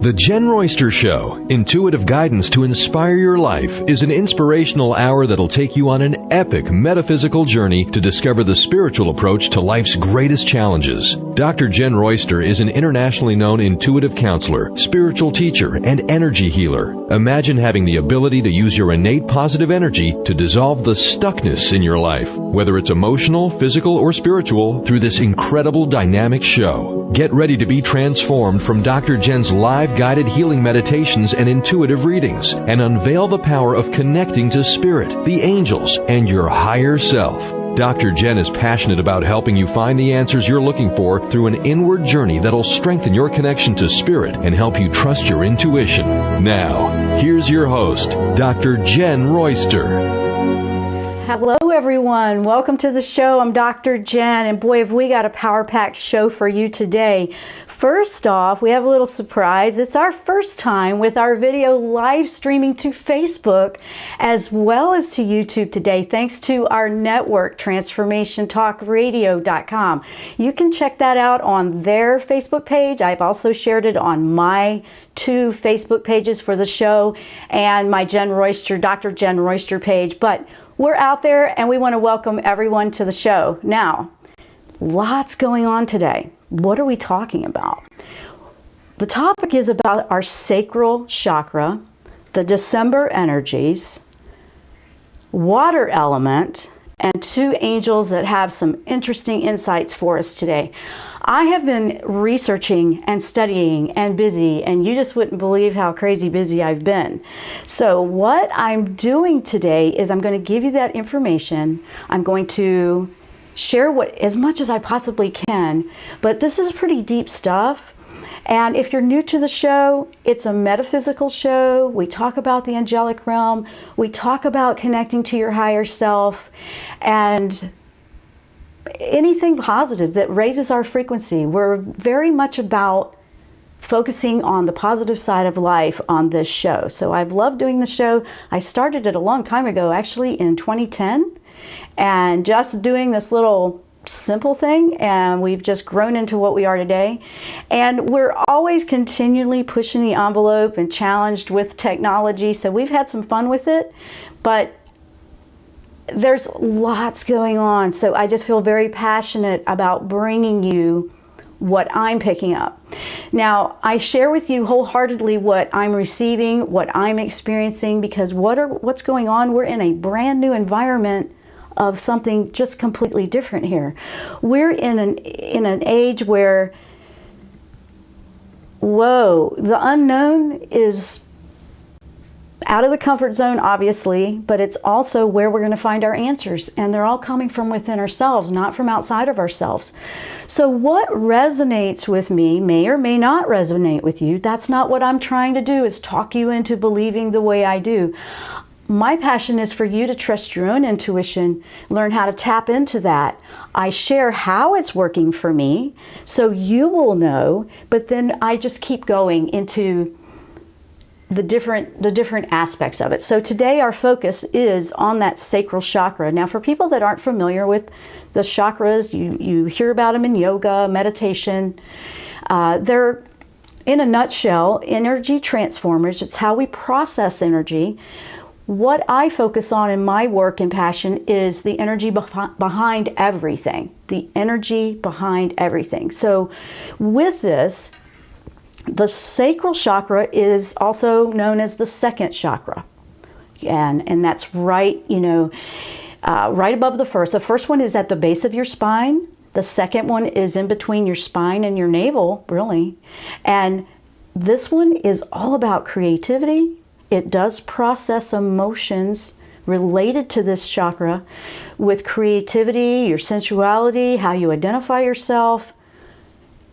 The Jenn Royster Show, intuitive guidance to inspire your life, is an inspirational hour that'll take you on an epic metaphysical journey to discover the spiritual approach to life's greatest challenges. Dr. Jenn Royster is an internationally known intuitive counselor, spiritual teacher, and energy healer. Imagine having the ability to use your innate positive energy to dissolve the stuckness in your life, whether it's emotional, physical, or spiritual, through this incredible dynamic show. Get ready to be transformed from Dr. Jenn's live guided healing meditations and intuitive readings, and unveil the power of connecting to spirit, the angels, and your higher self. Dr. Jenn is passionate about helping you find the answers you're looking for through an inward journey that'll strengthen your connection to spirit and help you trust your intuition. Now, here's your host, Dr. Jenn Royster. Hello everyone, welcome to the show. I'm Dr. Jenn, and boy have we got a power-packed show for you today. First off, we have a little surprise. It's our first time with our video live streaming to Facebook as well as to YouTube today, thanks to our network, transformationtalkradio.com. You can check that out on their Facebook page. I've also shared it on my two Facebook pages for the show and my Jenn Royster, Dr. Jenn Royster page. But we're out there and we want to welcome everyone to the show. Now, lots going on today. What are we talking about? The topic is about our sacral chakra, the December energies, water element, and two angels that have some interesting insights for us today. I have been researching and studying and busy, and you just wouldn't believe how crazy busy I've been. So what I'm doing today is I'm going to give you that information. I'm going to share as much as I possibly can, but this is pretty deep stuff. And if you're new to the show, it's a metaphysical show. We talk about the angelic realm. We talk about connecting to your higher self and anything positive that raises our frequency. We're very much about focusing on the positive side of life on this show. So I've loved doing the show. I started it a long time ago, actually in 2010. And just doing this little simple thing, and we've just grown into what we are today. And we're always continually pushing the envelope and challenged with technology, so we've had some fun with it, but there's lots going on. So I just feel very passionate about bringing you what I'm picking up. Now, I share with you wholeheartedly what I'm receiving, what I'm experiencing, because what's going on? We're in a brand new environment of something just completely different here. We're in an age where, whoa, the unknown is out of the comfort zone, obviously, but it's also where we're going to find our answers, and they're all coming from within ourselves, not from outside of ourselves. So what resonates with me may or may not resonate with you. That's not what I'm trying to do, is talk you into believing the way I do. My passion is for you to trust your own intuition, learn how to tap into that. I share how it's working for me, so you will know, but then I just keep going into the different aspects of it. So today our focus is on that sacral chakra. Now, for people that aren't familiar with the chakras, you hear about them in yoga, meditation. They're, in a nutshell, energy transformers. It's how we process energy. What I focus on in my work and passion is the energy behind everything. The energy behind everything. So with this, the sacral chakra is also known as the second chakra. And that's right, right above the first. The first one is at the base of your spine. The second one is in between your spine and your navel, really. And this one is all about creativity. It does process emotions related to this chakra with creativity, your sensuality, how you identify yourself.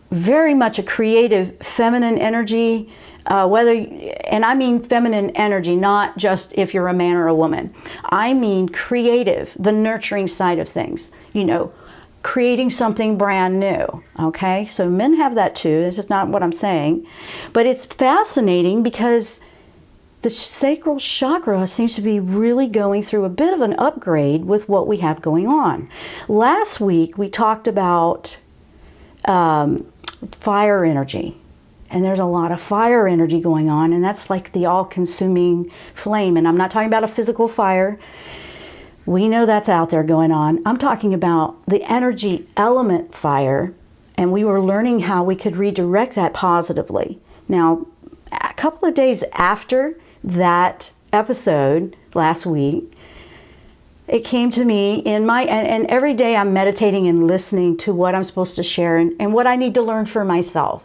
Very much a creative feminine energy, and I mean feminine energy, not just if you're a man or a woman. I mean creative, the nurturing side of things, creating something brand new, okay? So men have that too, this is not what I'm saying. But it's fascinating because the sacral chakra seems to be really going through a bit of an upgrade with what we have going on. Last week we talked about fire energy and there's a lot of fire energy going on, and that's like the all-consuming flame. And I'm not talking about a physical fire. We know that's out there going on. I'm talking about the energy element fire, and we were learning how we could redirect that positively. Now, a couple of days after that episode last week, it came to me in my, and every day I'm meditating and listening to what I'm supposed to share and what I need to learn for myself.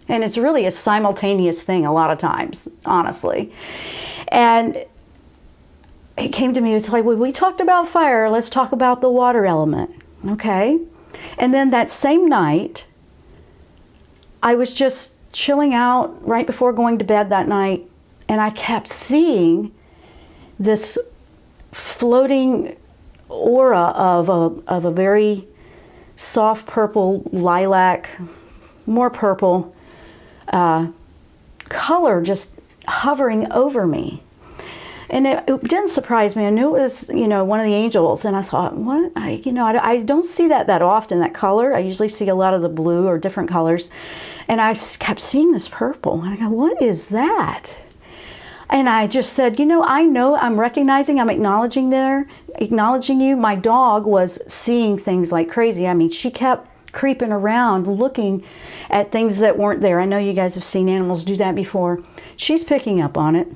And it's really a simultaneous thing a lot of times, honestly. And it came to me, it's like, well, we talked about fire, let's talk about the water element, okay? And then that same night, I was just chilling out right before going to bed that night, and I kept seeing this floating aura of a very soft purple, lilac, more purple color just hovering over me. And it didn't surprise me. I knew it was, one of the angels, and I thought, what? I don't see that often, that color. I usually see a lot of the blue or different colors. And I kept seeing this purple, and I go, what is that? And I just said, I know, I'm recognizing, I'm acknowledging you. My dog was seeing things like crazy. I mean, she kept creeping around looking at things that weren't there. I know you guys have seen animals do that before. She's picking up on it.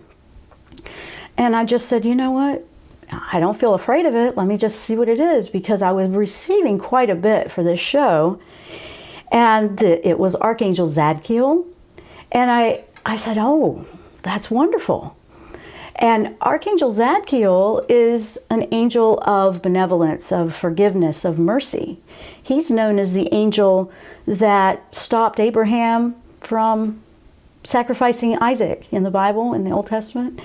And I just said, you know what? I don't feel afraid of it. Let me just see what it is, because I was receiving quite a bit for this show. And it was Archangel Zadkiel. And I said, oh, that's wonderful. And Archangel Zadkiel is an angel of benevolence, of forgiveness, of mercy. He's known as the angel that stopped Abraham from sacrificing Isaac in the Bible, in the Old Testament.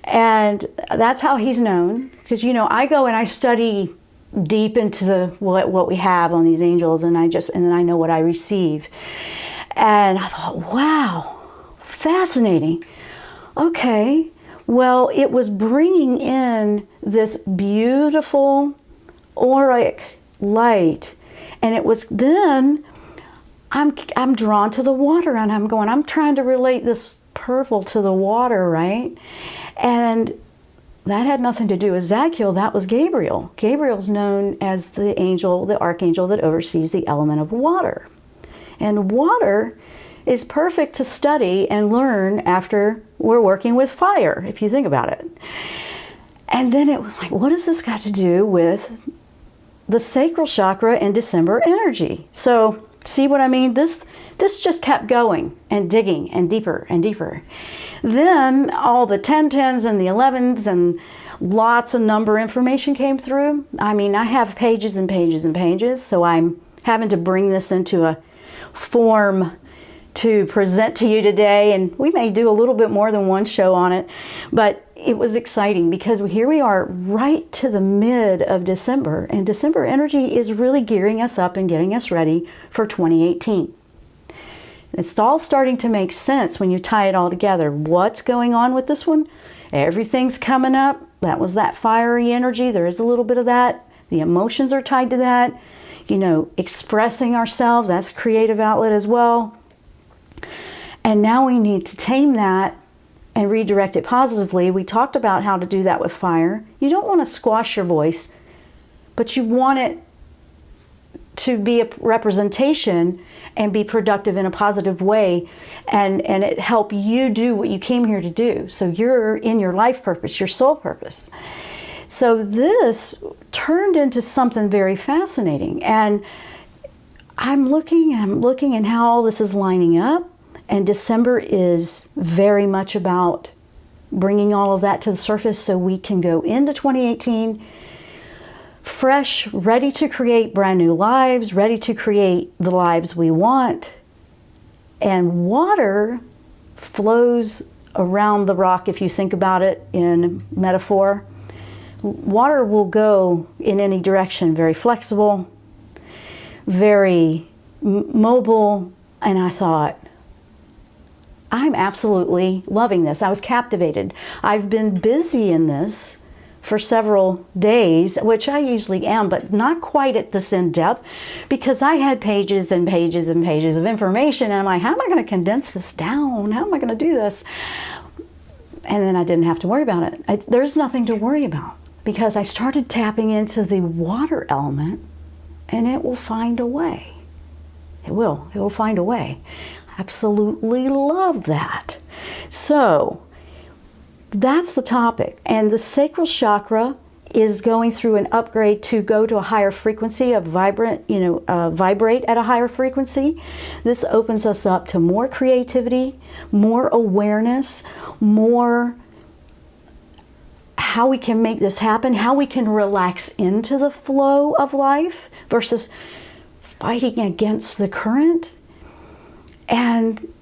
And that's how he's known. Because, I go and I study deep into what we have on these angels, and then I know what I receive. And I thought, wow, fascinating. Okay, well, it was bringing in this beautiful auric light, and it was then I'm drawn to the water, and I'm trying to relate this purple to the water, right? And that had nothing to do with Zadkiel. That was Gabriel. Gabriel's known as the archangel that oversees the element of water. And water is perfect to study and learn after we're working with fire, if you think about it. And then it was like, what has this got to do with the sacral chakra and December energy? So, see what I mean? This just kept going and digging and deeper and deeper. Then all the 1010s and the 11s and lots of number information came through. I mean, I have pages and pages and pages, so I'm having to bring this into a form to present to you today, and we may do a little bit more than one show on it, but it was exciting because here we are right to the mid of December, and December energy is really gearing us up and getting us ready for 2018. It's all starting to make sense when you tie it all together. What's going on with this one? Everything's coming up. That was that fiery energy. There is a little bit of that. The emotions are tied to that. Expressing ourselves, that's a creative outlet as well. And now we need to tame that and redirect it positively. We talked about how to do that with fire. You don't want to squash your voice, but you want it to be a representation and be productive in a positive way, and it help you do what you came here to do. So you're in your life purpose, your soul purpose. So this turned into something very fascinating, and I'm looking and how all this is lining up. And December is very much about bringing all of that to the surface so we can go into 2018 fresh, ready to create brand new lives, ready to create the lives we want. And water flows around the rock, if you think about it in metaphor. Water will go in any direction, very flexible, very mobile. And I thought, I'm absolutely loving this. I was captivated. I've been busy in this for several days, which I usually am, but not quite at this in-depth, because I had pages and pages and pages of information, and I'm like, how am I going to condense this down? How am I going to do this? And then I didn't have to worry about it. There's nothing to worry about, because I started tapping into the water element, and it will find a way. It will find a way. Absolutely love that. So that's the topic. And the sacral chakra is going through an upgrade to go to a higher frequency of vibrate at a higher frequency. This opens us up to more creativity, more awareness, more how we can make this happen, how we can relax into the flow of life versus fighting against the current. And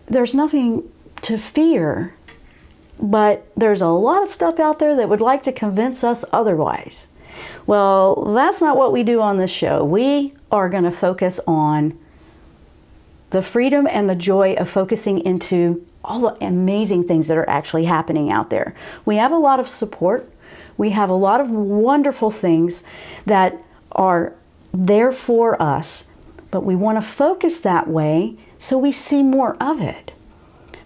there's nothing to fear, but there's a lot of stuff out there that would like to convince us otherwise. Well, that's not what we do on this show. We are going to focus on the freedom and the joy of focusing into all the amazing things that are actually happening out there. We have a lot of support. We have a lot of wonderful things that are there for us, but we want to focus that way so we see more of it.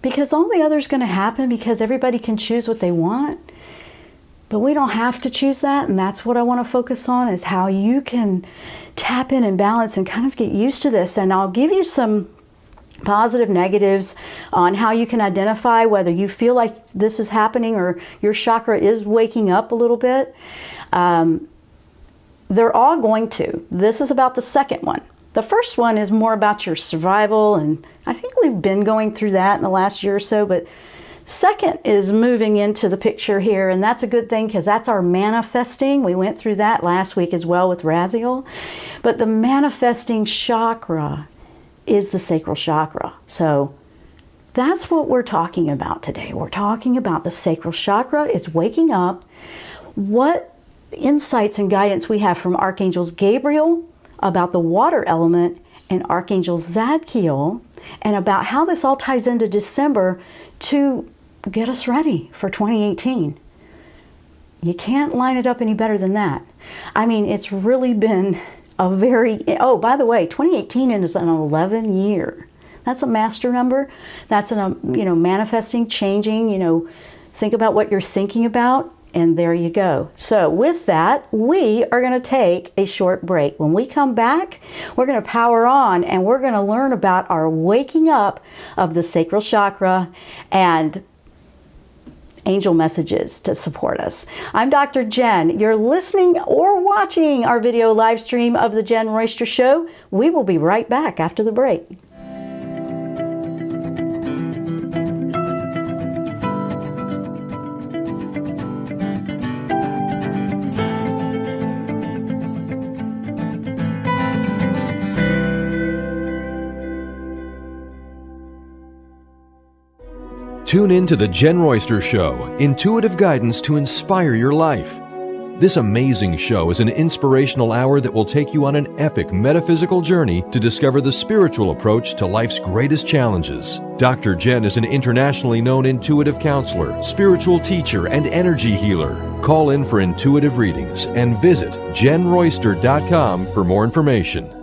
Because all the other is going to happen because everybody can choose what they want, but we don't have to choose that, and that's what I want to focus on, is how you can tap in and balance and kind of get used to this. And I'll give you some positive, negatives on how you can identify whether you feel like this is happening or your chakra is waking up a little bit. They're all going to. This is about the second one. The first one is more about your survival, and I think we've been going through that in the last year or so, but second is moving into the picture here, and that's a good thing because that's our manifesting. We went through that last week as well with Raziel, but the manifesting chakra is the sacral chakra. So that's what we're talking about today. We're talking about the sacral chakra. It's waking up. What insights and guidance we have from Archangels Gabriel about the water element and Archangel Zadkiel, and about how this all ties into December to get us ready for 2018. You can't line it up any better than that. I mean, it's really been a very, oh, by the way, 2018 is an 11 year. That's a master number. That's manifesting, changing, think about what you're thinking about, and there you go. So with that, we are going to take a short break. When we come back, we're going to power on, and we're going to learn about our waking up of the sacral chakra and angel messages to support us. I'm Dr. Jenn. You're listening or watching our video live stream of the Jenn Royster Show. We will be right back after the break. Tune in to the Jenn Royster Show, intuitive guidance to inspire your life. This amazing show is an inspirational hour that will take you on an epic metaphysical journey to discover the spiritual approach to life's greatest challenges. Dr. Jenn is an internationally known intuitive counselor, spiritual teacher, and energy healer. Call in for intuitive readings and visit JennRoyster.com for more information.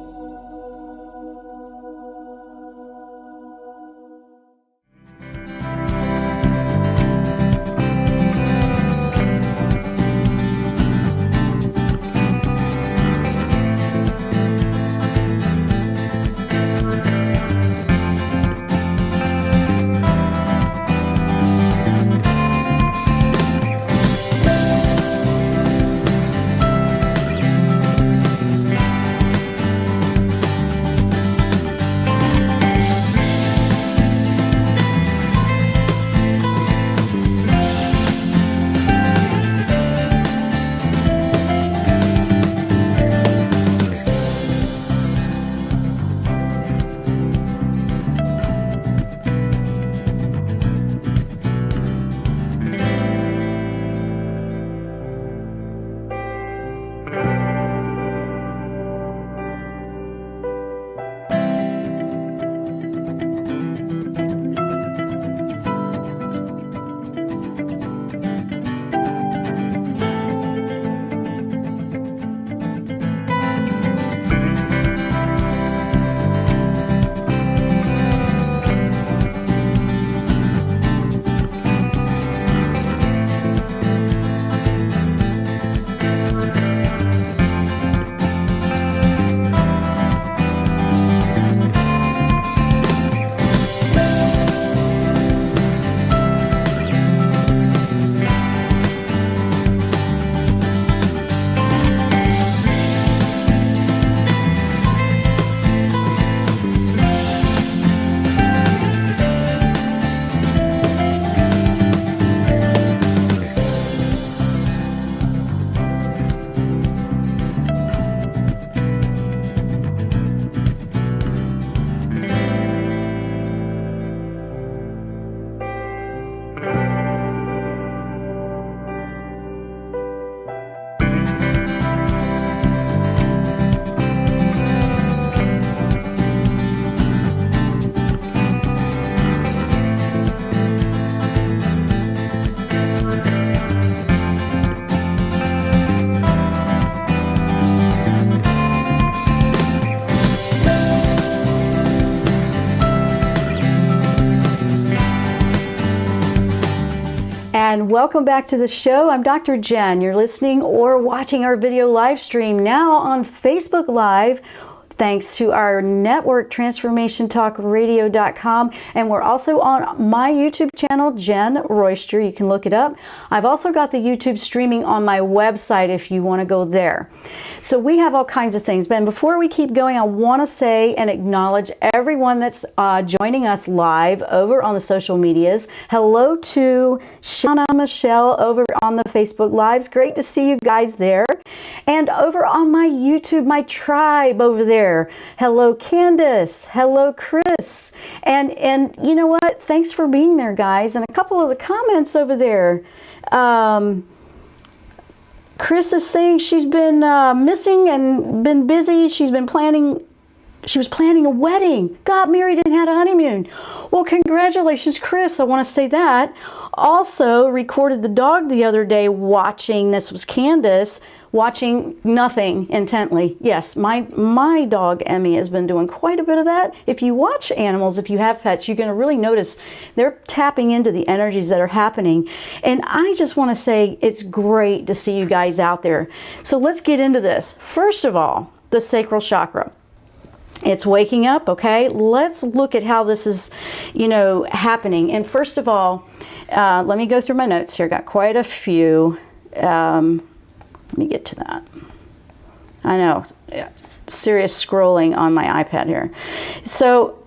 and welcome back to the show. I'm Dr. Jenn. You're listening or watching our video live stream now on Facebook Live, thanks to our network, transformationtalkradio.com, and we're also on my YouTube channel, Jenn Royster. You can look it up. I've also got the YouTube streaming on my website if you want to go there. So we have all kinds of things. But before we keep going, I want to say and acknowledge everyone that's joining us live over on the social medias. Hello to Shauna Michelle over on the Facebook Lives. Great to see you guys there. And over on my YouTube, my tribe over there. Hello, Candace. Hello, Chris. And you know what? Thanks for being there, guys. And a couple of the comments over there. Chris is saying she's been missing and been busy. She was planning a wedding, got married and had a honeymoon. Well, congratulations, Chris. I want to say that. Also recorded the dog the other day watching, this was Candace, watching nothing intently. Yes, my dog Emmy has been doing quite a bit of that. If you watch animals, if you have pets, you're going to really notice they're tapping into the energies that are happening. And I just want to say it's great to see you guys out there. So let's get into this. First of all, the sacral chakra. It's waking up, okay? Let's look at how this is, happening. And first of all, let me go through my notes here. Got quite a few. Let me get to that. I know, serious scrolling on my iPad here. So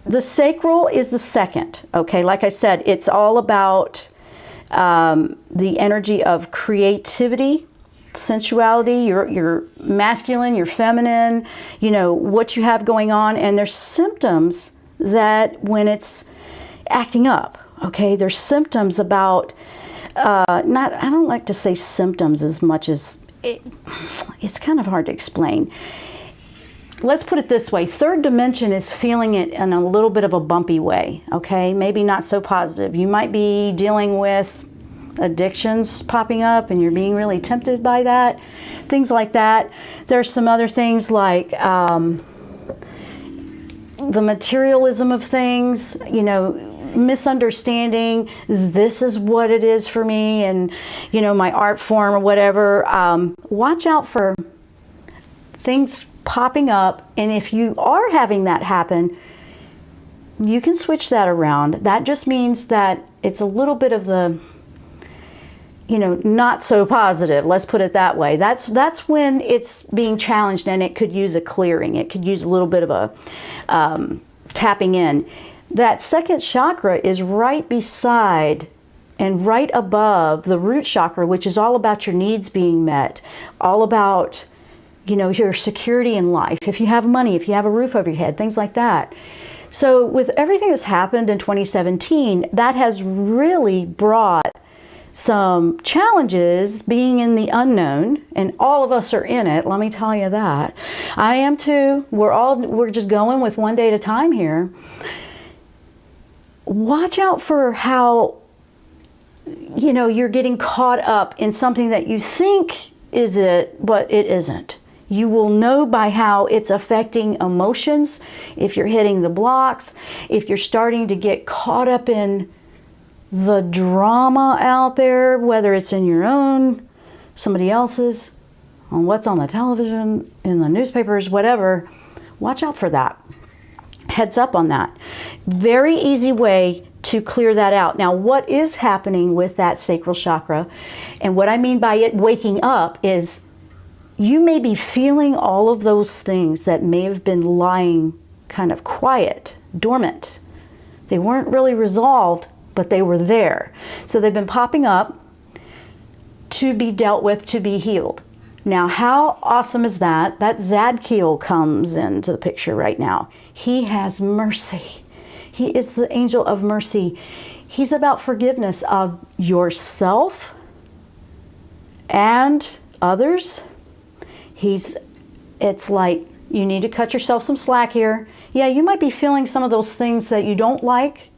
the sacral is the second, okay? Like I said, it's all about the energy of creativity, sensuality, your masculine, your feminine, what you have going on. And there's symptoms that when it's acting up, okay, there's symptoms about, I don't like to say symptoms as much as, it's kind of hard to explain. Let's put it this way. Third dimension is feeling it in a little bit of a bumpy way, okay? Maybe not so positive. You might be dealing with addictions popping up and you're being really tempted by that, things like that. There's some other things like the materialism of things, misunderstanding, this is what it is for me and, my art form or whatever. Watch out for things popping up, and if you are having that happen, you can switch that around. That just means that it's a little bit of the not so positive, let's put it that way. That's when it's being challenged and it could use a clearing. It could use a little bit of a tapping in. That second chakra is right beside and right above the root chakra, which is all about your needs being met, all about, your security in life. If you have money, if you have a roof over your head, things like that. So with everything that's happened in 2017, that has really brought some challenges being in the unknown, and all of us are in it. Let me tell you that. I am too. We're just going with one day at a time here. Watch out for how, you're getting caught up in something that you think is it, but it isn't. You will know by how it's affecting emotions, if you're hitting the blocks, if you're starting to get caught up in the drama out there, whether it's in your own, somebody else's, on what's on the television, in the newspapers, whatever. Watch out for that. Heads up on that. Very easy way to clear that out. Now, what is happening with that sacral chakra, and what I mean by it waking up, is you may be feeling all of those things that may have been lying kind of quiet, dormant. They weren't really resolved, but they were there. So they've been popping up to be dealt with, to be healed. Now, how awesome is that? That Zadkiel comes into the picture right now. He has mercy. He is the angel of mercy. He's about forgiveness of yourself and others. It's like you need to cut yourself some slack here. Yeah, you might be feeling some of those things that you don't like,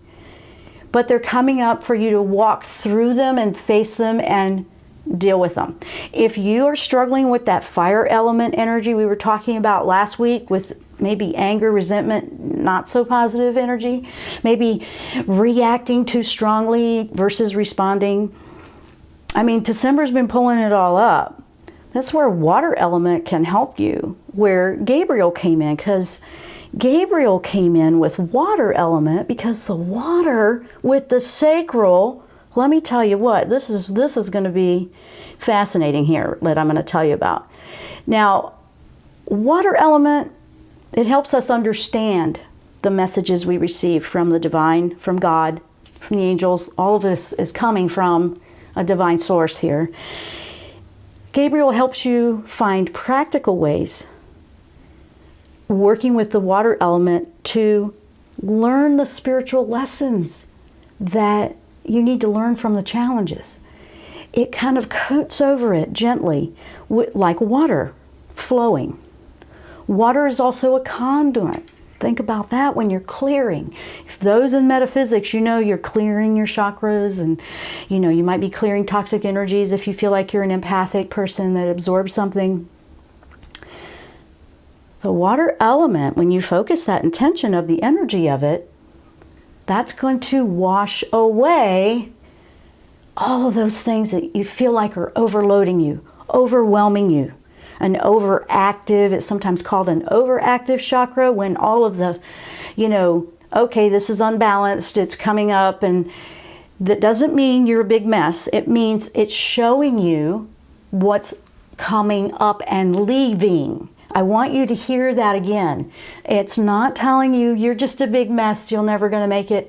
but they're coming up for you to walk through them and face them and deal with them. If you are struggling with that fire element energy we were talking about last week, with maybe anger, resentment, not so positive energy, maybe reacting too strongly versus responding. I mean, December's been pulling it all up. That's where water element can help you, where Gabriel came in, because Gabriel came in with water element, because the water with the sacral, let me tell you what, this is going to be fascinating here that I'm going to tell you about. Now, water element, it helps us understand the messages we receive from the divine, from God, from the angels. All of this is coming from a divine source here. Gabriel helps you find practical ways, working with the water element, to learn the spiritual lessons that you need to learn from the challenges. It kind of coats over it gently, like water flowing. Water is also a conduit. Think about that when you're clearing. If those in metaphysics, you know you're clearing your chakras, and you know you might be clearing toxic energies if you feel like you're an empathic person that absorbs something. The water element, when you focus that intention of the energy of it, that's going to wash away all of those things that you feel like are overloading you, overwhelming you. An overactive, it's sometimes called an overactive chakra, when all of the, okay, this is unbalanced, it's coming up, and that doesn't mean you're a big mess. It means it's showing you what's coming up and leaving. I want you to hear that again. It's not telling you you're just a big mess, you're never going to make it.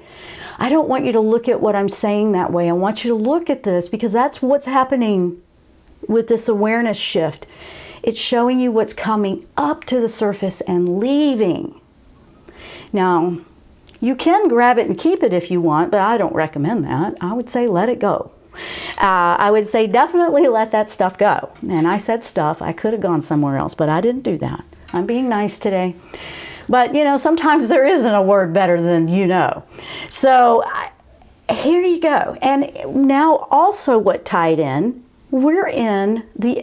I don't want you to look at what I'm saying that way. I want you to look at this, because that's what's happening with this awareness shift. It's showing you what's coming up to the surface and leaving. Now, you can grab it and keep it if you want, but I don't recommend that. I would say let it go. I would say definitely let that stuff go. And I said stuff, I could have gone somewhere else, but I didn't do that. I'm being nice today. But, sometimes there isn't a word better than So here you go. And now also what tied in, we're in the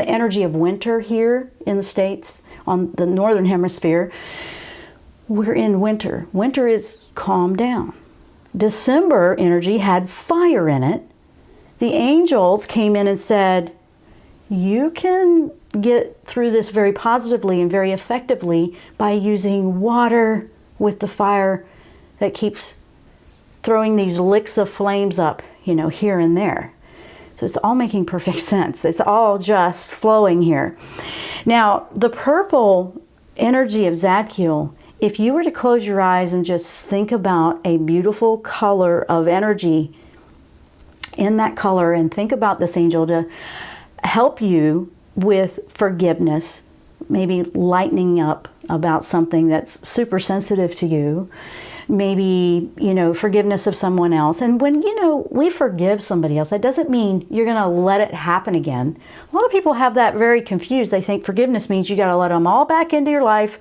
energy of winter here in the States, on the northern hemisphere. We're in winter. Winter is calm down. December energy had fire in it. The angels came in and said, you can get through this very positively and very effectively by using water with the fire that keeps throwing these licks of flames up, here and there. So it's all making perfect sense. It's all just flowing here. Now, the purple energy of Zadkiel, if you were to close your eyes and just think about a beautiful color of energy in that color, and think about this angel to help you with forgiveness, maybe lightening up about something that's super sensitive to you, maybe, forgiveness of someone else. And when, we forgive somebody else, that doesn't mean you're going to let it happen again. A lot of people have that very confused. They think forgiveness means you got to let them all back into your life,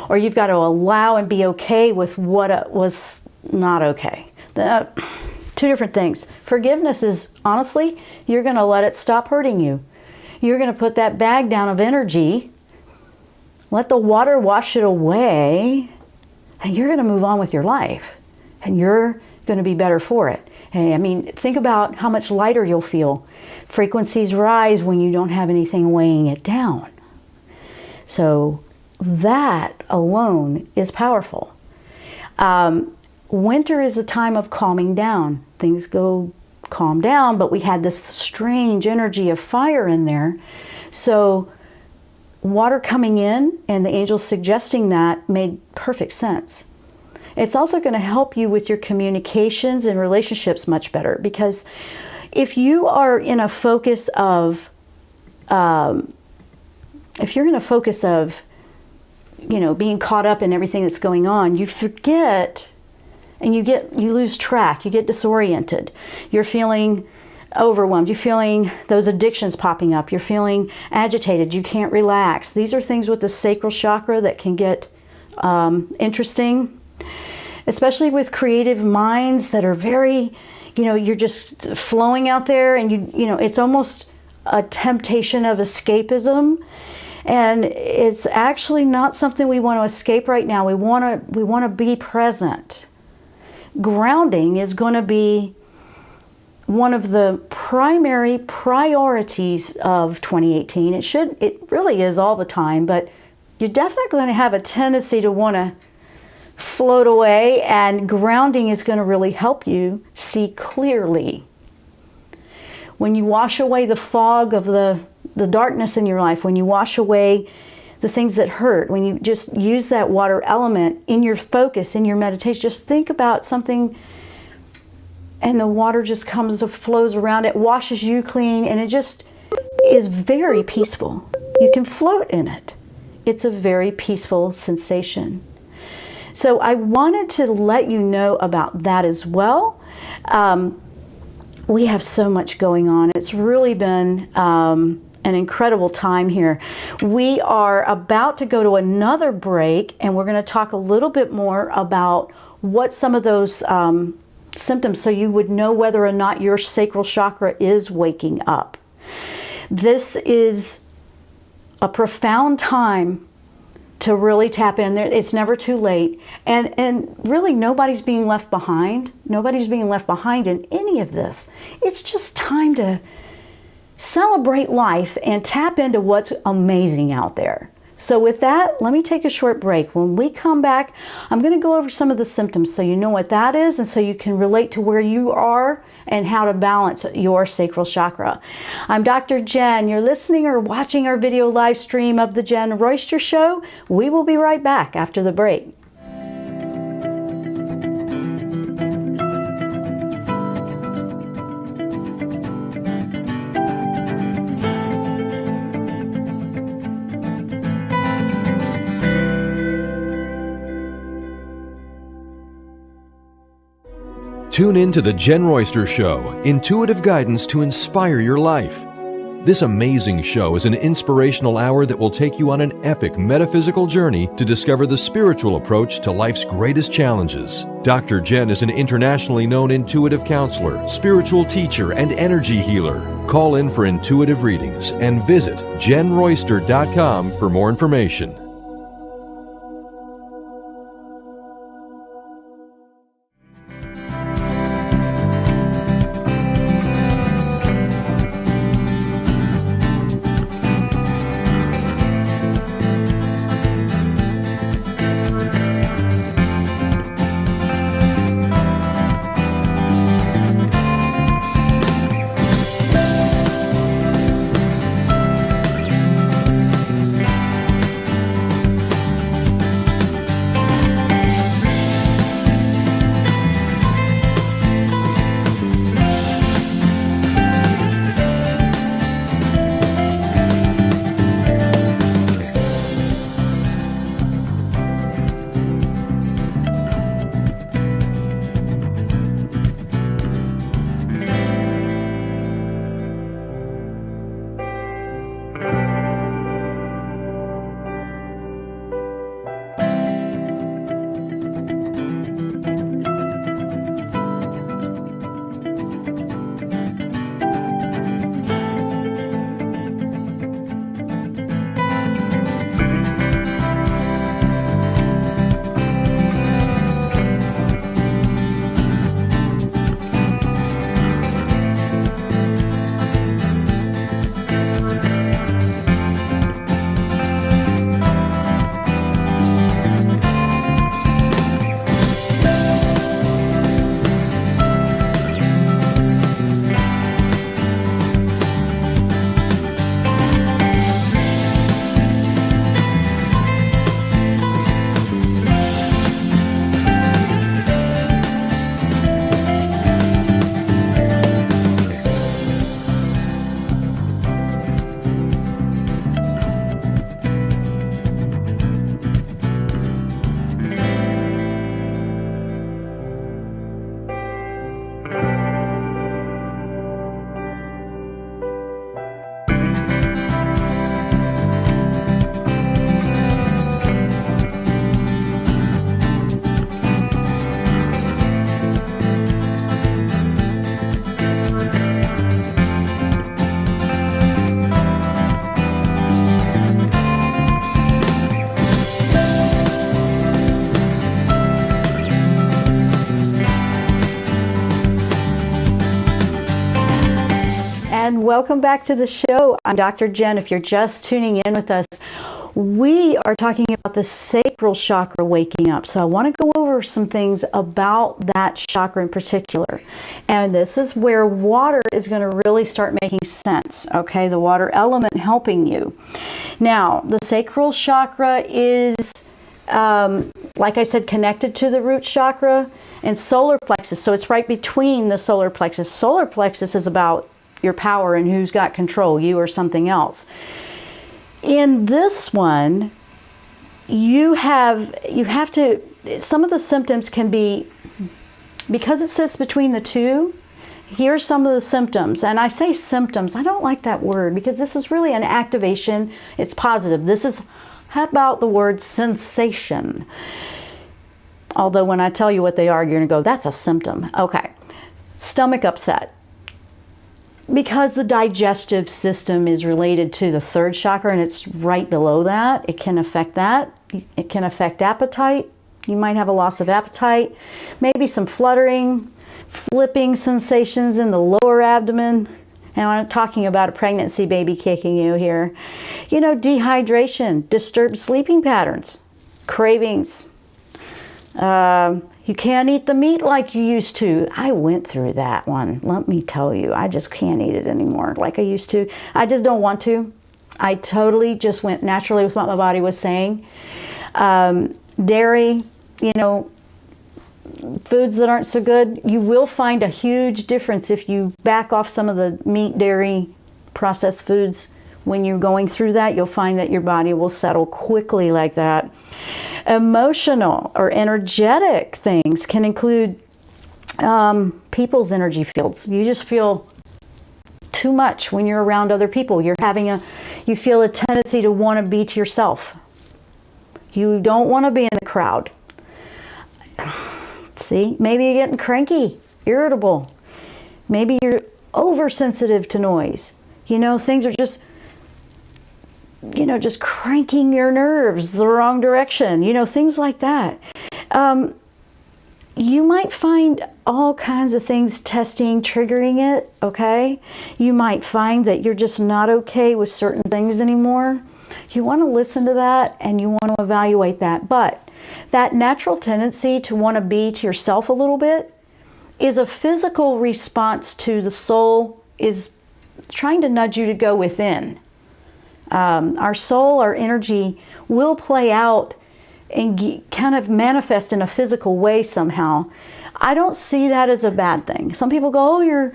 or you've got to allow and be okay with what was not okay. Two different things. Forgiveness is, honestly, you're going to let it stop hurting you. You're going to put that bag down of energy, let the water wash it away, and you're going to move on with your life, and you're going to be better for it. And think about how much lighter you'll feel. Frequencies rise when you don't have anything weighing it down. So that alone is powerful. Winter is a time of calming down. Things go calm down, but we had this strange energy of fire in there. So water coming in and the angels suggesting that made perfect sense. It's also going to help you with your communications and relationships much better, because if you are in a focus of, being caught up in everything that's going on, you forget and you lose track, you get disoriented, you're feeling overwhelmed, you're feeling those addictions popping up, you're feeling agitated, you can't relax. These are things with the sacral chakra that can get interesting, especially with creative minds that are very, you're just flowing out there, and it's almost a temptation of escapism. And it's actually not something we want to escape right now. We want to be present. Grounding is going to be one of the primary priorities of 2018. It really is all the time, but you're definitely going to have a tendency to want to float away, and grounding is going to really help you see clearly. When you wash away the fog of the darkness in your life, when you wash away the things that hurt, when you just use that water element in your focus, in your meditation, just think about something, and the water just flows around, it washes you clean, and it just is very peaceful. You can float in it. It's a very peaceful sensation. So I wanted to let you know about that as well. We have so much going on. It's really been an incredible time here. We are about to go to another break, and we're going to talk a little bit more about what some of those symptoms, so you would know whether or not your sacral chakra is waking up. This is a profound time to really tap in there. It's never too late. And really nobody's being left behind. Nobody's being left behind in any of this. It's just time to celebrate life and tap into what's amazing out there. So with that, let me take a short break. When we come back, I'm going to go over some of the symptoms so you know what that is, and so you can relate to where you are and how to balance your sacral chakra. I'm Dr. Jenn. You're listening or watching our video live stream of the Jenn Royster Show. We will be right back after the break. Tune in to the Jenn Royster Show, intuitive guidance to inspire your life. This amazing show is an inspirational hour that will take you on an epic metaphysical journey to discover the spiritual approach to life's greatest challenges. Dr. Jenn is an internationally known intuitive counselor, spiritual teacher, and energy healer. Call in for intuitive readings and visit JennRoyster.com for more information. and welcome back to the show. I'm Dr. Jenn. If you're just tuning in with us, we are talking about the sacral chakra waking up. So I want to go over some things about that chakra in particular. And this is where water is going to really start making sense. Okay, the water element helping you. Now, the sacral chakra is, like I said, connected to the root chakra and solar plexus. So it's right between the solar plexus. Solar plexus is about your power and who's got control, you or something else. In this one, you have to, some of the symptoms can be, because it sits between the two, here's some of the symptoms. And I say symptoms, I don't like that word because this is really an activation. It's positive. This is, how about the word sensation? Although when I tell you what they are, you're going to go, that's a symptom. Okay. Stomach upset. Because the digestive system is related to the third chakra and it's right below that, it can affect that. It can affect appetite. You might have a loss of appetite. Maybe some fluttering, flipping sensations in the lower abdomen. Now I'm talking about a pregnancy baby kicking you here. You know, dehydration, disturbed sleeping patterns, cravings. You can't eat the meat like you used to. I went through that one. Let me tell you, I just can't eat it anymore like I used to. I just don't want to. I totally just went naturally with what my body was saying. Dairy, you know, foods that aren't so good. You will find a huge difference if you back off some of the meat, dairy, processed foods. When you're going through that, you'll find that your body will settle quickly like that. Emotional or energetic things can include people's energy fields. You just feel too much when you're around other people. You feel a tendency to want to be to yourself. You don't want to be in the crowd. See, maybe you're getting cranky, irritable. Maybe you're oversensitive to noise. You know, things are just, you know, just cranking your nerves the wrong direction, you know, things like that. You might find all kinds of things testing, triggering it, okay? You might find that you're just not okay with certain things anymore. You want to listen to that and you want to evaluate that. But that natural tendency to want to be to yourself a little bit is a physical response to the soul is trying to nudge you to go within. Our soul, our energy will play out and kind of manifest in a physical way somehow. I don't see that as a bad thing. Some people go, oh,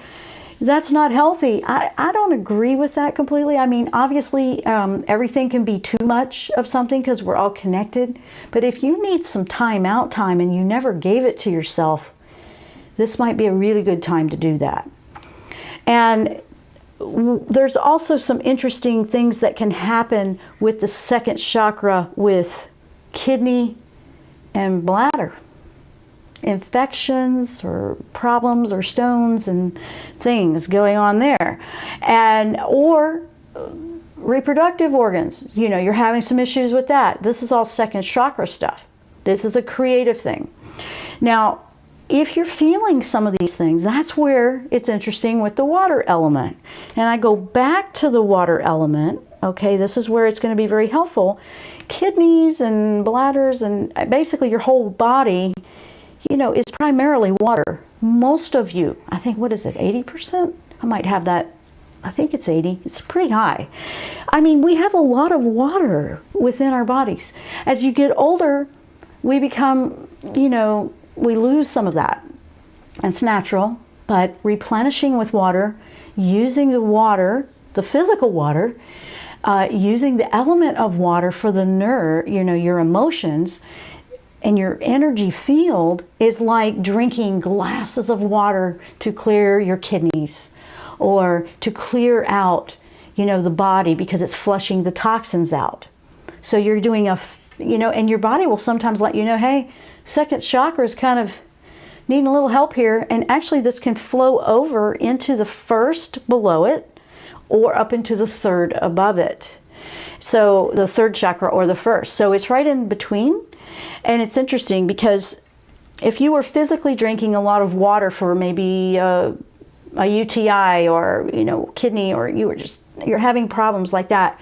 that's not healthy. I don't agree with that completely. I mean, obviously, everything can be too much of something because we're all connected. But if you need some out time and you never gave it to yourself, this might be a really good time to do that. And there's also some interesting things that can happen with the second chakra with kidney and bladder. Infections or problems or stones and things going on there. Or reproductive organs. You know, you're having some issues with that. This is all second chakra stuff. This is the creative thing. Now, if you're feeling some of these things, that's where it's interesting with the water element. And I go back to the water element. Okay, this is where it's going to be very helpful. Kidneys and bladders and basically your whole body, you know, is primarily water. Most of you, I think, what is it, 80%? I might have that. I think it's 80. It's pretty high. I mean, we have a lot of water within our bodies. As you get older, we become, you know, we lose some of that. It's natural, but replenishing with water, using the water, the physical water, using the element of water for the nerve, you know, your emotions and your energy field is like drinking glasses of water to clear your kidneys or to clear out, you know, the body because it's flushing the toxins out. So you're doing you know, and your body will sometimes let you know, hey, second chakra is kind of needing a little help here. And actually this can flow over into the first below it or up into the third above it. So the third chakra or the first. So it's right in between. And it's interesting because if you were physically drinking a lot of water for maybe a UTI or, kidney, or you're having problems like that,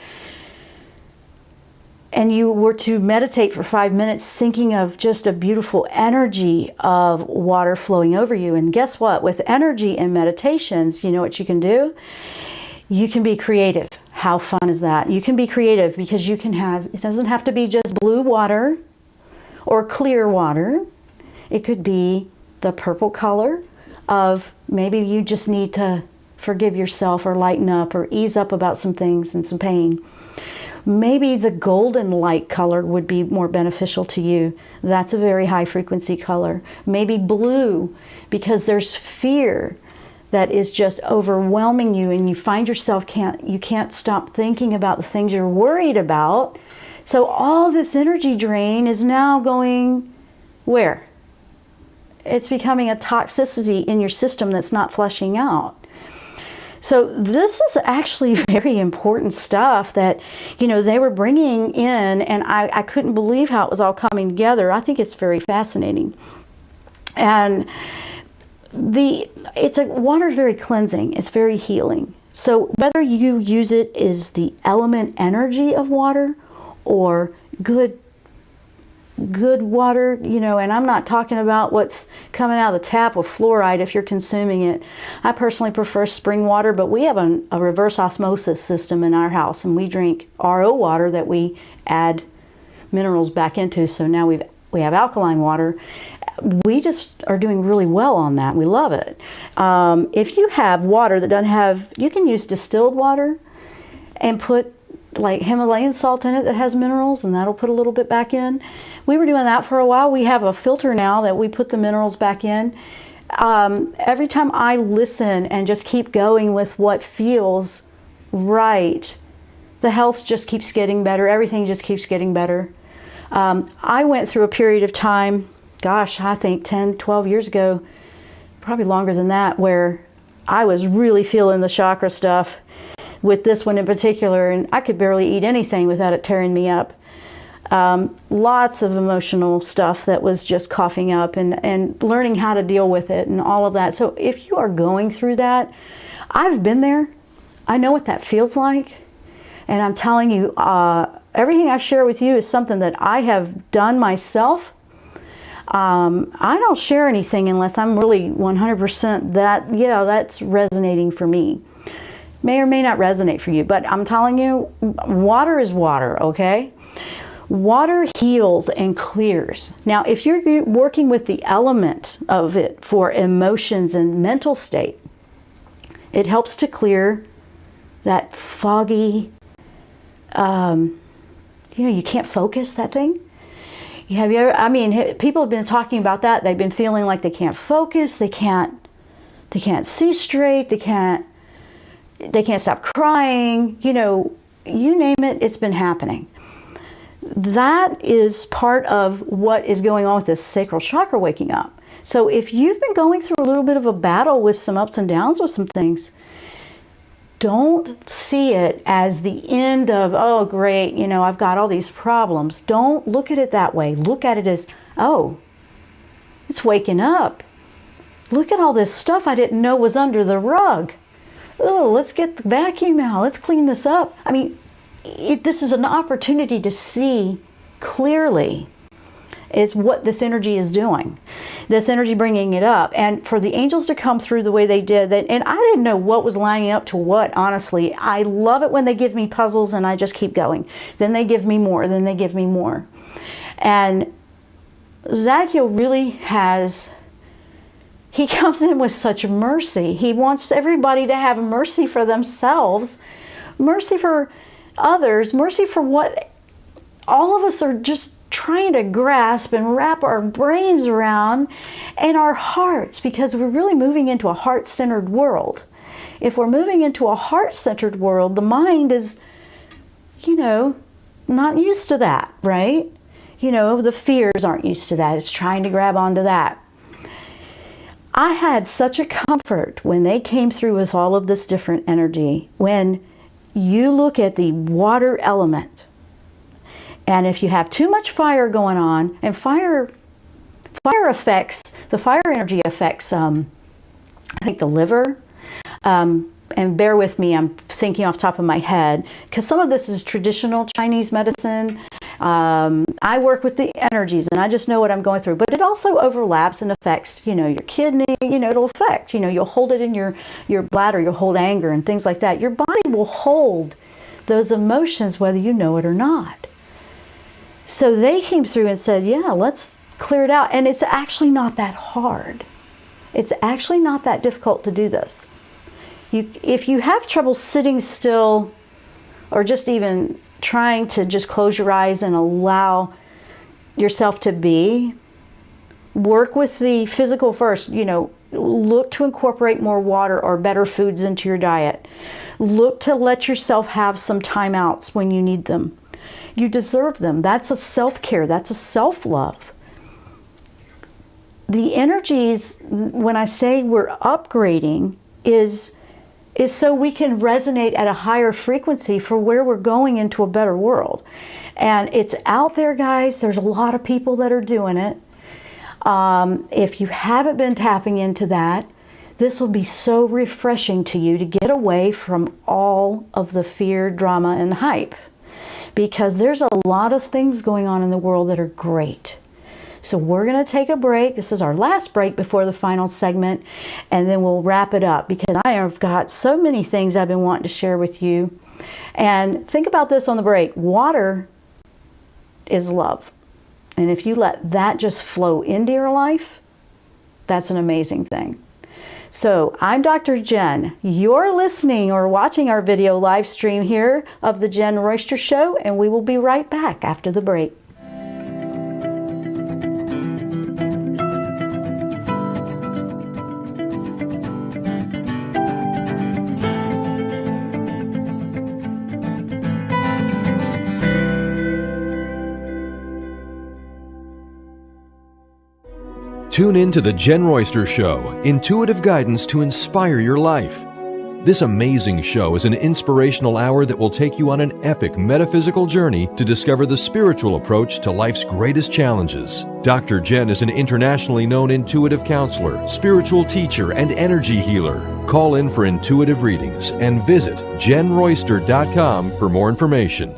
and you were to meditate for 5 minutes thinking of just a beautiful energy of water flowing over you. And guess what? With energy and meditations, you know what you can do? You can be creative. How fun is that? You can be creative because you can it doesn't have to be just blue water or clear water. It could be the purple color of maybe you just need to forgive yourself or lighten up or ease up about some things and some pain. Maybe the golden light color would be more beneficial to you. That's a very high frequency color. Maybe blue, because there's fear that is just overwhelming you, and you find yourself you can't stop thinking about the things you're worried about. So all this energy drain is now going where? It's becoming a toxicity in your system that's not flushing out. So this is actually very important stuff that, they were bringing in, and I couldn't believe how it was all coming together. I think it's very fascinating. And water is very cleansing. It's very healing. So whether you use it as the element energy of water or good water, and I'm not talking about what's coming out of the tap with fluoride if you're consuming it. I personally prefer spring water, but we have a reverse osmosis system in our house, and we drink RO water that we add minerals back into. So now we have alkaline water. We just are doing really well on that. We love it. If you have water that doesn't have, you can use distilled water and put like Himalayan salt in it that has minerals, and that'll put a little bit back in. We were doing that for a while. We have a filter now that we put the minerals back in. Every time I listen and just keep going with what feels right, the health just keeps getting better. Everything just keeps getting better. I went through a period of time, I think 10, 12 years ago, probably longer than that, where I was really feeling the chakra stuff with this one in particular, and I could barely eat anything without it tearing me up. Lots of emotional stuff that was just coughing up, and learning how to deal with it and all of that. So if you are going through that, I've been there. I know what that feels like. And I'm telling you, everything I share with you is something that I have done myself. I don't share anything unless I'm really 100% that's resonating for me. May or may not resonate for you, but I'm telling you, water is water, okay? Water heals and clears. Now, if you're working with the element of it for emotions and mental state, it helps to clear that foggy, you can't focus, that thing. People have been talking about that. They've been feeling like they can't focus, they can't see straight, they can't stop crying, you name it, it's been happening. That is part of what is going on with this sacral chakra waking up. So if you've been going through a little bit of a battle with some ups and downs with some things, don't see it as the end of, oh great, I've got all these problems. Don't look at it that way. Look at it as, oh, it's waking up. Look at all this stuff I didn't know was under the rug. Oh, let's get the vacuum out. Let's clean this up. This is an opportunity to see clearly is what this energy is doing. This energy bringing it up. And for the angels to come through the way they did, and I didn't know what was lining up to what, honestly. I love it when they give me puzzles and I just keep going. Then they give me more, then they give me more. And Zadkiel really he comes in with such mercy. He wants everybody to have mercy for themselves, mercy for others, mercy for what all of us are just trying to grasp and wrap our brains around, and our hearts, because we're really moving into a heart-centered world. If we're moving into a heart-centered world, the mind is, not used to that, right? The fears aren't used to that. It's trying to grab onto that. I had such a comfort when they came through with all of this different energy. When you look at the water element, and if you have too much fire going on, and fire affects, the fire energy affects, I think the liver, And bear with me, I'm thinking off the top of my head, because some of this is traditional Chinese medicine. I work with the energies and I just know what I'm going through, but it also overlaps and affects, your kidney, it'll affect, you'll hold it in your bladder, you'll hold anger and things like that. Your body will hold those emotions whether you know it or not. So they came through and said, yeah, let's clear it out. And it's actually not that hard. It's actually not that difficult to do this. If you have trouble sitting still or just even trying to just close your eyes and allow yourself to be, work with the physical first. Look to incorporate more water or better foods into your diet. Look to let yourself have some timeouts when you need them. You deserve them. That's a self-care. That's a self-love. The energies, when I say we're upgrading, is so we can resonate at a higher frequency for where we're going into a better world. And it's out there, guys. There's a lot of people that are doing it. If you haven't been tapping into that, this will be so refreshing to you to get away from all of the fear, drama, and hype. Because there's a lot of things going on in the world that are great. So we're going to take a break. This is our last break before the final segment, and then we'll wrap it up because I have got so many things I've been wanting to share with you. And think about this on the break. Water is love. And if you let that just flow into your life, that's an amazing thing. So I'm Dr. Jenn. You're listening or watching our video live stream here of the Jenn Royster Show, and we will be right back after the break. Tune in to the Jenn Royster Show, intuitive guidance to inspire your life. This amazing show is an inspirational hour that will take you on an epic metaphysical journey to discover the spiritual approach to life's greatest challenges. Dr. Jenn is an internationally known intuitive counselor, spiritual teacher, and energy healer. Call in for intuitive readings and visit JennRoyster.com for more information.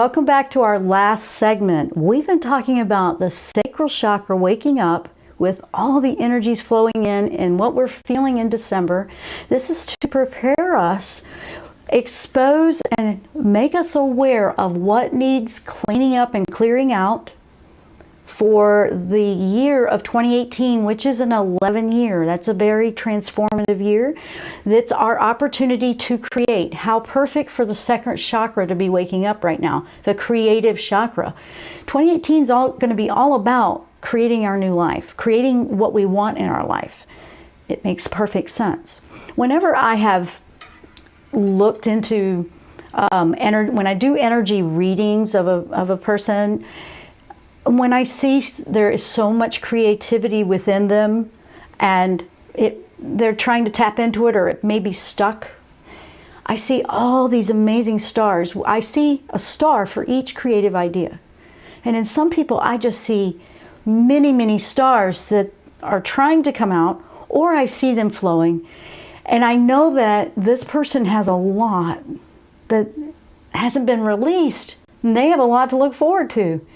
welcome back to our last segment. We've been talking about the sacral chakra waking up with all the energies flowing in and what we're feeling in December. This is to prepare us, expose and make us aware of what needs cleaning up and clearing out for the year of 2018, which is an 11 year. That's a very transformative year. That's our opportunity to create. How perfect for the second chakra to be waking up right now, the creative chakra. 2018 is going to be all about creating our new life, creating what we want in our life. It makes perfect sense. Whenever I have looked into, when I do energy readings of a person, when I see there is so much creativity within them and they're trying to tap into it or it may be stuck, I see all these amazing stars. I see a star for each creative idea. And in some people, I just see many, many stars that are trying to come out, or I see them flowing. And I know that this person has a lot that hasn't been released. And they have a lot to look forward to.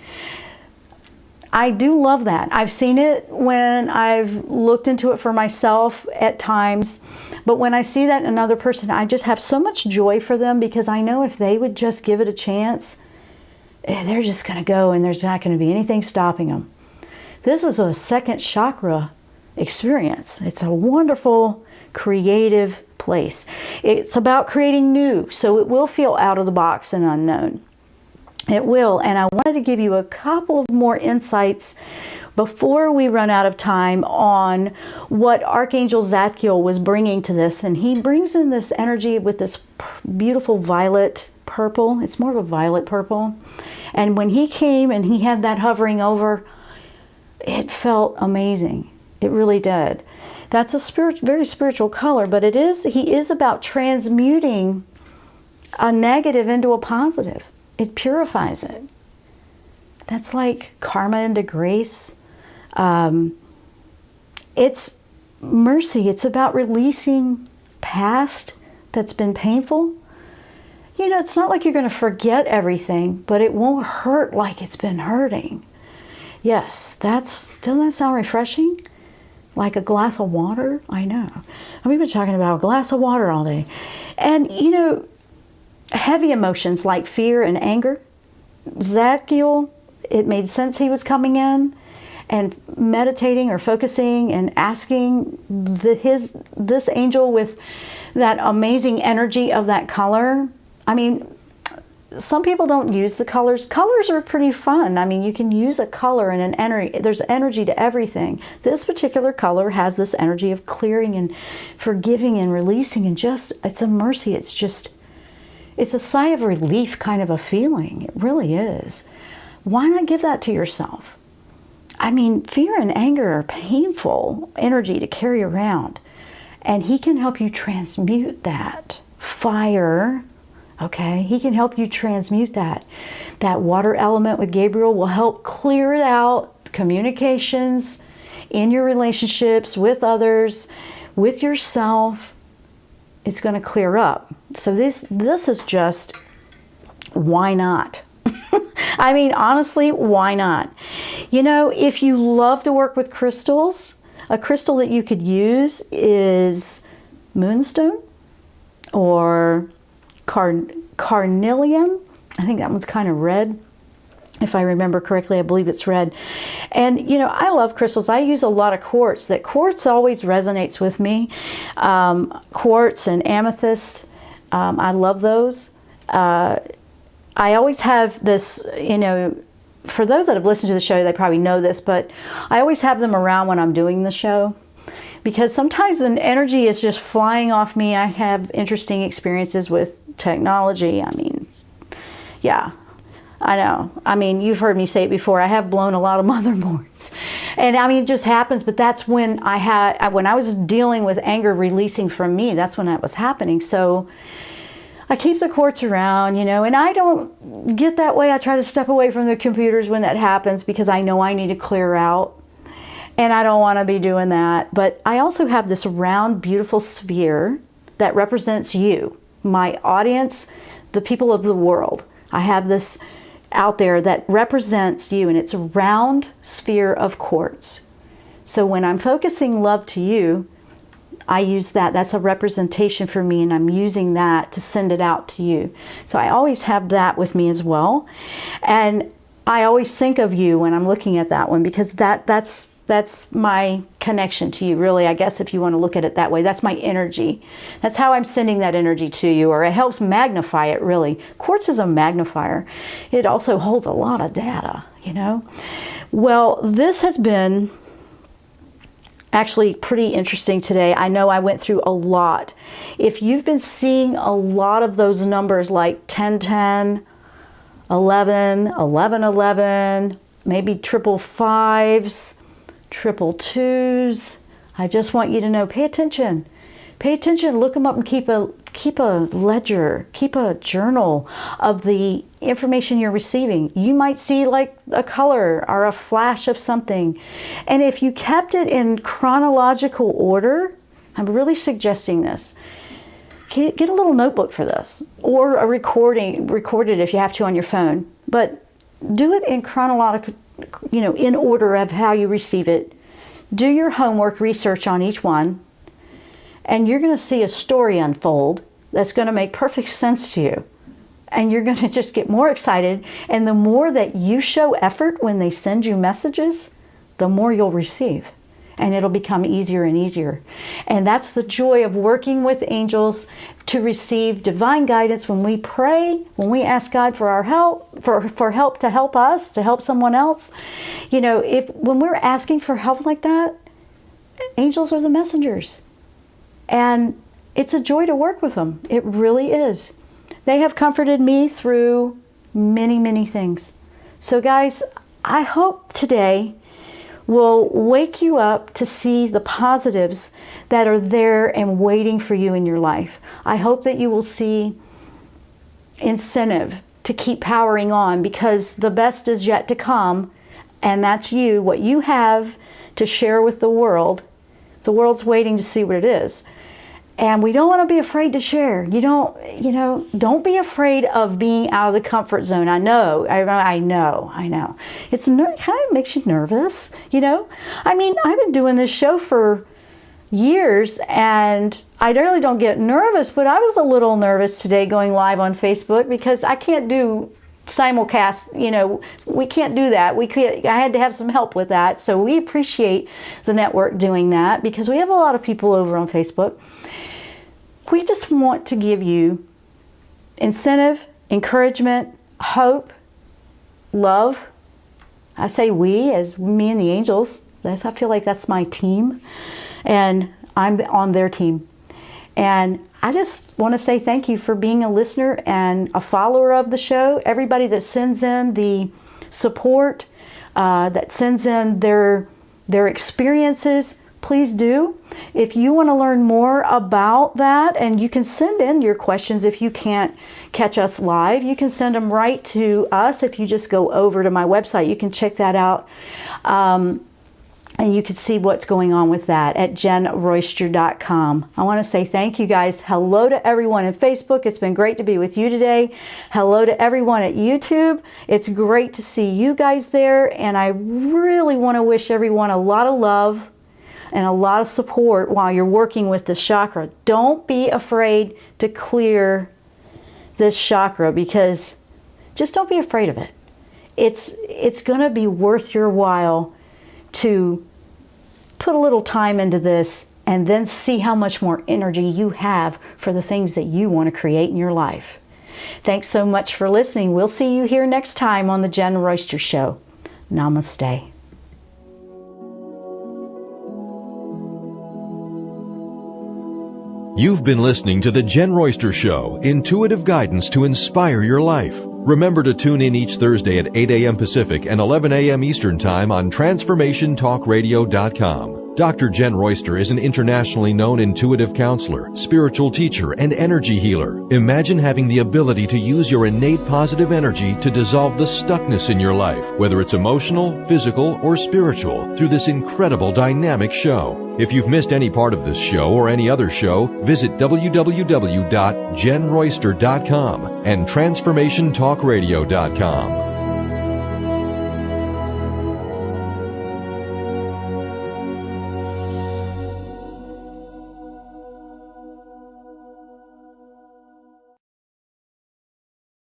I do love that. I've seen it when I've looked into it for myself at times. But when I see that in another person, I just have so much joy for them because I know if they would just give it a chance, they're just going to go and there's not going to be anything stopping them. This is a second chakra experience. It's a wonderful, creative place. It's about creating new, so it will feel out of the box and unknown. It will, and I wanted to give you a couple of more insights before we run out of time on what Archangel Zadkiel was bringing to this. And he brings in this energy with this beautiful violet purple. It's more of a violet purple. And when he came and he had that hovering over, it felt amazing. It really did. That's a very spiritual color, but he is about transmuting a negative into a positive. It purifies it. That's like karma into grace. It's mercy. It's about releasing past that's been painful. You know, it's not like you're going to forget everything, but it won't hurt like it's been hurting. Yes, doesn't that sound refreshing? Like a glass of water? I know. We've been talking about a glass of water all day. And, you know, heavy emotions like fear and anger. Zadkiel, it made sense he was coming in and meditating or focusing and asking this angel with that amazing energy of that color. I mean, some people don't use the colors. Colors are pretty fun. I mean, you can use a color and an energy. There's energy to everything. This particular color has this energy of clearing and forgiving and releasing and it's a mercy. It's a sigh of relief kind of a feeling. It really is. Why not give that to yourself? I mean, fear and anger are painful energy to carry around. And he can help you transmute that. Fire, okay? He can help you transmute that. That water element with Gabriel will help clear it out. Communications in your relationships with others, with yourself. It's going to clear up. So this is just, why not? I mean, honestly, why not? You know, if you love to work with crystals, a crystal that you could use is moonstone or carnelian. I think that one's kind of red. If I remember correctly, I believe it's red. And, you know, I love crystals. I use a lot of quartz. That quartz always resonates with me. Quartz and amethyst, I love those. I always have this, you know, for those that have listened to the show, they probably know this, but I always have them around when I'm doing the show. Because sometimes an energy is just flying off me. I have interesting experiences with technology. I mean, yeah. I know. I mean, you've heard me say it before. I have blown a lot of motherboards. And I mean, it just happens. But that's when when I was dealing with anger releasing from me, that's when that was happening. So I keep the quartz around, you know, and I don't get that way. I try to step away from the computers when that happens because I know I need to clear out. And I don't want to be doing that. But I also have this round, beautiful sphere that represents you, my audience, the people of the world. I have this out there that represents you, and it's a round sphere of quartz. So when I'm focusing love to you, I use that. That's a representation for me, and I'm using that to send it out to you. So I always have that with me as well. And I always think of you when I'm looking at that one, because that's my connection to you, really, I guess, if you want to look at it that way. That's my energy. That's how I'm sending that energy to you, or it helps magnify it, really. Quartz is a magnifier. It also holds a lot of data, you know. Well, this has been actually pretty interesting today. I know I went through a lot. If you've been seeing a lot of those numbers like 1010, 11, 1111, maybe 555s, 222s, I just want you to know, pay attention. Pay attention, look them up, and keep a ledger, keep a journal of the information you're receiving. You might see like a color or a flash of something. And if you kept it in chronological order, I'm really suggesting this. Get a little notebook for this, or a record it if you have to on your phone. But do it in chronological, in order of how you receive it. Do your homework research on each one. And you're going to see a story unfold that's going to make perfect sense to you. And you're going to just get more excited. And the more that you show effort when they send you messages, the more you'll receive. And it'll become easier and easier. And that's the joy of working with angels, to receive divine guidance when we pray, when we ask God for our help, for help to help us, to help someone else. When we're asking for help like that, angels are the messengers. And it's a joy to work with them. It really is. They have comforted me through many, many things. So guys, I hope today will wake you up to see the positives that are there and waiting for you in your life. I hope that you will see incentive to keep powering on, because the best is yet to come. And that's you, what you have to share with the world. The world's waiting to see what it is. And we don't want to be afraid to share. Don't be afraid of being out of the comfort zone. I know. It kind of makes you nervous, I mean, I've been doing this show for years, and I really don't get nervous, but I was a little nervous today going live on Facebook, because I can't do simulcast, we can't do that. I had to have some help with that. So we appreciate the network doing that, because we have a lot of people over on Facebook. We just want to give you incentive, encouragement, hope, love. I say we, as me and the angels. I feel like that's my team, and I'm on their team. And I just want to say thank you for being a listener and a follower of the show. Everybody that sends in the support, that sends in their experiences, please do. If you want to learn more about that, and you can send in your questions if you can't catch us live, you can send them right to us. If you just go over to my website, you can check that out. And you can see what's going on with that at JennRoyster.com. I want to say thank you guys. Hello to everyone in Facebook. It's been great to be with you today. Hello to everyone at YouTube. It's great to see you guys there. And I really want to wish everyone a lot of love and a lot of support while you're working with this chakra. Don't be afraid to clear this chakra, because just don't be afraid of it. It's going to be worth your while to put a little time into this, and then see how much more energy you have for the things that you want to create in your life. Thanks so much for listening. We'll see you here next time on the Jenn Royster Show. Namaste. You've been listening to The Jenn Royster Show, intuitive guidance to inspire your life. Remember to tune in each Thursday at 8 a.m. Pacific and 11 a.m. Eastern Time on TransformationTalkRadio.com. Dr. Jenn Royster is an internationally known intuitive counselor, spiritual teacher, and energy healer. Imagine having the ability to use your innate positive energy to dissolve the stuckness in your life, whether it's emotional, physical, or spiritual, through this incredible dynamic show. If you've missed any part of this show or any other show, visit www.JennRoyster.com and TransformationTalkRadio.com. blogtalkradio.com.